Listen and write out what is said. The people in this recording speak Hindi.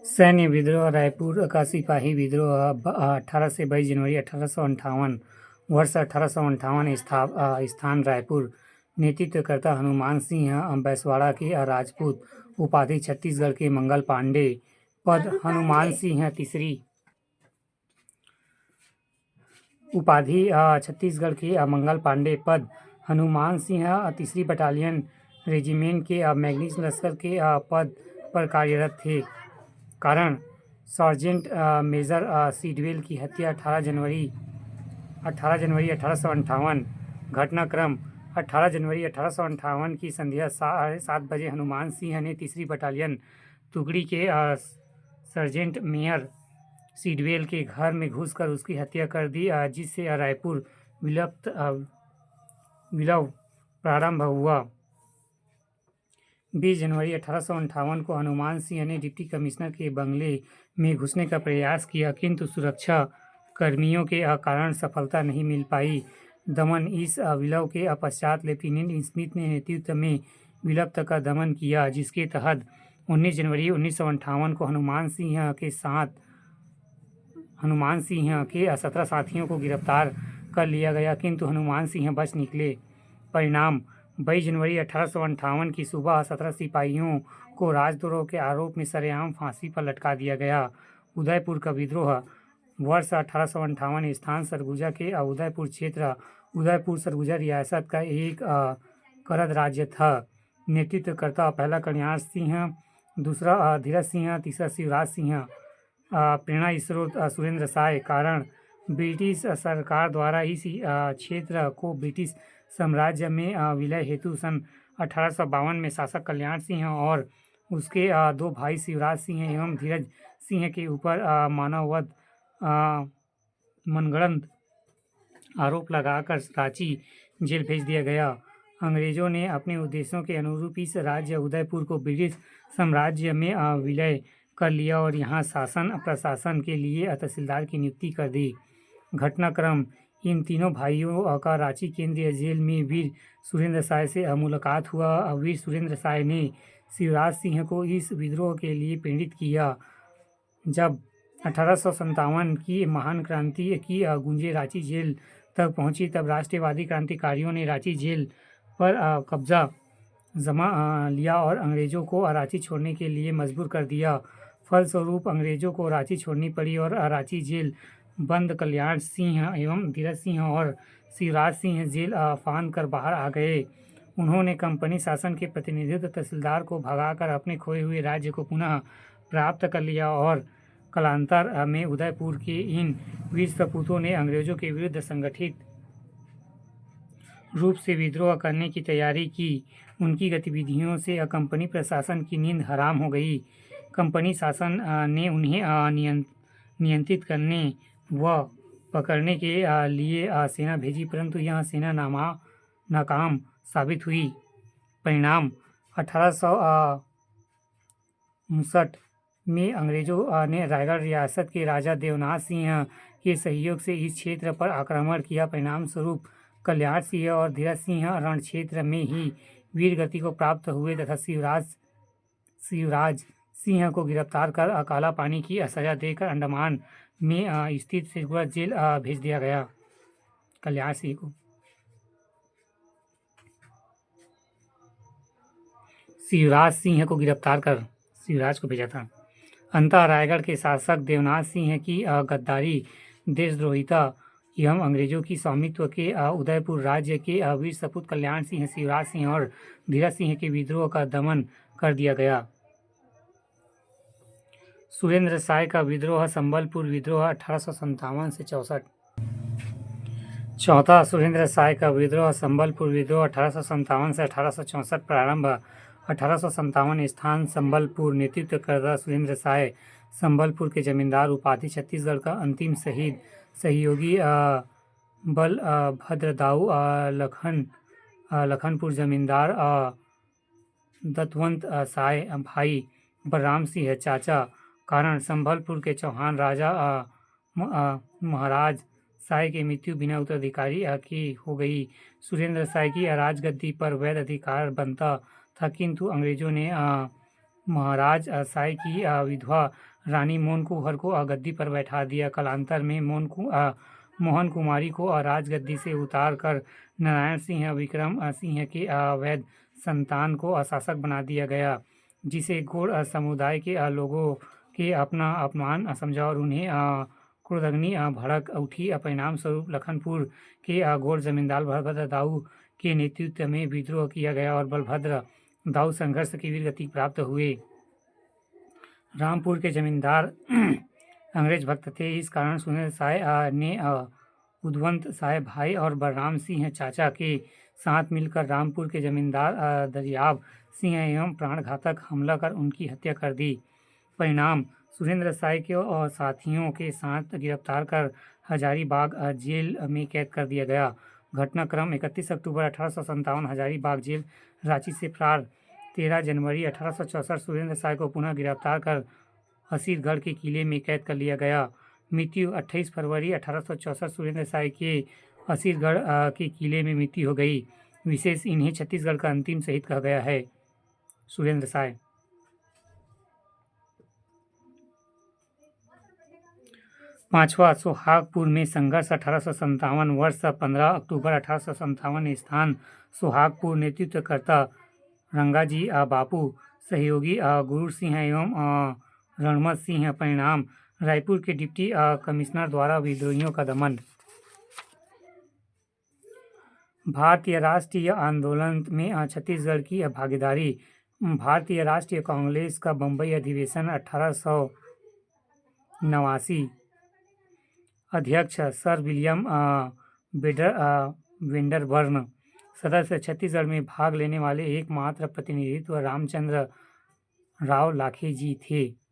सैन्य विद्रोह रायपुर का सिपाही विद्रोह 18 से 22 जनवरी 1858 वर्ष 1858 स्थान रायपुर। नेतृत्वकर्ता हनुमान सिंह बैसवाड़ा के राजपूत। उपाधि छत्तीसगढ़ के मंगल पांडे। पद हनुमान सिंह तीसरी। उपाधि छत्तीसगढ़ के मंगल पांडे। पद हनुमान सिंह तीसरी बटालियन रेजिमेंट के मैगनीज लश्कर के पद पर कार्यरत थे। कारण सार्जेंट मेजर सीडवेल की हत्या 18 जनवरी 1858। घटनाक्रम 18 जनवरी 1858 की संध्या 7:30 बजे हनुमान सिंह ने तीसरी बटालियन टुकड़ी के सर्जेंट मेयर सीडवेल के घर में घुसकर उसकी हत्या कर दी, जिससे रायपुर विलय प्रारंभ हुआ। 20 जनवरी 1858 को हनुमान सिंह ने डिप्टी कमिश्नर के बंगले में घुसने का प्रयास किया, किंतु सुरक्षा कर्मियों के कारण सफलता नहीं मिल पाई। दमन इस विलय के पश्चात लेफ्टिनेंट स्मिथ ने नेतृत्व में विलय का दमन किया, जिसके तहत 19 जनवरी 1958 को हनुमान सिंह के 17 साथियों को गिरफ्तार कर लिया गया, किंतु हनुमान सिंह बच निकले। परिणाम 22 जनवरी 1858 की सुबह 17 सिपाहियों को राजद्रोह के आरोप में सरेआम फांसी पर लटका दिया गया। उदयपुर का विद्रोह वर्ष 1858 स्थान सरगुजा के उदयपुर क्षेत्र। उदयपुर सरगुजा रियासत का एक करद राज्य था। नेतृत्वकर्ता पहला कल्याण सिंह, दूसरा धीरज सिंह, तीसरा शिवराज सिंह। प्रेरणा स्रोत सुरेंद्र साय। कारण ब्रिटिश सरकार द्वारा इस क्षेत्र को ब्रिटिश साम्राज्य में विलय हेतु सन 1852 में शासक कल्याण सिंह और उसके दो भाई शिवराज सिंह एवं धीरज सिंह के ऊपर मानववध मनगढ़ंत आरोप लगाकर रांची जेल भेज दिया गया। अंग्रेजों ने अपने उद्देश्यों के अनुरूप इस राज्य उदयपुर को ब्रिटिश साम्राज्य में विलय कर लिया और यहाँ शासन प्रशासन के लिए तहसीलदार की नियुक्ति कर दी। घटनाक्रम इन तीनों भाइयों का रांची केंद्रीय जेल में वीर सुरेंद्र साय से मुलाकात हुआ। वीर सुरेंद्र साय ने शिवराज सिंह को इस विद्रोह के लिए प्रेरित किया। जब 1857 की महान क्रांति की गूंजें रांची जेल तक पहुंची, तब राष्ट्रवादी क्रांतिकारियों ने रांची जेल पर कब्जा जमा लिया और अंग्रेजों को रांची छोड़ने के लिए मजबूर कर दिया। फलस्वरूप अंग्रेजों को रांची छोड़नी पड़ी और रांची जेल बंद कल्याण सिंह एवं धीरज सिंह और शिवराज सिंह जेल फांद कर बाहर आ गए। उन्होंने कंपनी शासन के प्रतिनिधित्व तहसीलदार को भगाकर अपने खोए हुए राज्य को पुनः प्राप्त कर लिया और कालांतर में उदयपुर के इन वीर सपूतों ने अंग्रेजों के विरुद्ध संगठित रूप से विद्रोह करने की तैयारी की। उनकी गतिविधियों से कंपनी प्रशासन की नींद हराम हो गई। कंपनी शासन ने उन्हें नियंत्रित करने व पकड़ने के लिए सेना भेजी, परंतु यह सेना नाकाम साबित हुई। परिणाम 1859 में अंग्रेजों ने रायगढ़ रियासत के राजा देवनाथ सिंह के सहयोग से इस क्षेत्र पर आक्रमण किया। परिणाम स्वरूप कल्याण सिंह और धीरज सिंह रण क्षेत्र में ही वीर गति को प्राप्त हुए तथा शिवराज सिंह को गिरफ्तार कर काला पानी की सजा देकर अंडमान में स्थित सरगुजा जेल भेज दिया गया। कल्याण सिंह को शिवराज सिंह को गिरफ्तार कर शिवराज को भेजा था। अंततः रायगढ़ के शासक देवनाथ सिंह की गद्दारी, देशद्रोहिता एवं अंग्रेजों की स्वामित्व के उदयपुर राज्य के वीर सपूत कल्याण सिंह, शिवराज सिंह और धीरज सिंह के विद्रोह का दमन कर दिया गया। सुरेंद्र साय का विद्रोह संबलपुर विद्रोह 1857 से 64। चौथा सुरेंद्र साय का विद्रोह संबलपुर विद्रोह 1857 से 1864 प्रारंभ। 1857 स्थान संबलपुर। नेतृत्वकर्ता सुरेंद्र साय संबलपुर के जमींदार। उपाधि छत्तीसगढ़ का अंतिम शहीद। सहयोगी भद्रदाऊ लखनपुर जमींदार। दत्तवंत साय भाई, बलराम सिंह चाचा। कारण संबलपुर के चौहान राजा महाराज साय की मृत्यु बिना उत्तराधिकारी की हो गई। सुरेंद्र साय की राजगद्दी पर वैध अधिकार बनता था, किंतु अंग्रेजों ने महाराज साय की विधवा रानी मोहन कुंवर को गद्दी पर बैठा दिया। कालांतर में मोहन कुमारी को राजगद्दी से उतार कर नारायण सिंह विक्रम सिंह के अवैध संतान को शासक बना दिया गया, जिसे गोंड समुदाय के लोगों के अपना अपमान समझा और उन्हें क्रोधाग्नि भड़क उठी। परिणाम स्वरूप लखनपुर के गोंड जमींदार बलभद्र दाऊ के नेतृत्व में विद्रोह किया गया और बलभद्र दाऊ संघर्ष की वीर गति प्राप्त हुए। रामपुर के जमींदार अंग्रेज भक्त थे, इस कारण सुरेंद्र साय ने उद्वंत साय भाई और बलराम सिंह चाचा के साथ मिलकर रामपुर के जमींदार दरियाब सिंह एवं प्राणघातक हमला कर उनकी हत्या कर दी। परिणाम सुरेंद्र साय के और साथियों के साथ गिरफ्तार कर हजारीबाग जेल में कैद कर दिया गया। घटनाक्रम 31 अक्टूबर 1857 हजारीबाग जेल रांची से फरार। 13 जनवरी 1864 सुरेंद्र साय को पुनः गिरफ्तार कर असीरगढ़ के किले में कैद कर लिया गया। मृत्यु 28 फरवरी 1864 सुरेंद्र साय के असीरगढ़ के किले में मृत्यु हो गई। विशेष इन्हें छत्तीसगढ़ का अंतिम शहीद कहा गया है। सुरेंद्र साय 5वां सोहागपुर में संघर्ष 1857 वर्ष 15 अक्टूबर 1857 स्थान सोहागपुर। नेतृत्वकर्ता रंगाजी बापू, सहयोगी गुरु सिंह एवं रणमत सिंह। परिणाम रायपुर के डिप्टी कमिश्नर द्वारा विद्रोहियों का दमन। भारतीय राष्ट्रीय आंदोलन में छत्तीसगढ़ की भागीदारी। भारतीय राष्ट्रीय कांग्रेस का बम्बई अधिवेशन 1889। अध्यक्ष सर विलियम वेंडरबर्न। सदस्य छत्तीसगढ़ में भाग लेने वाले एकमात्र प्रतिनिधित्व रामचंद्र राव लाखे जी थे।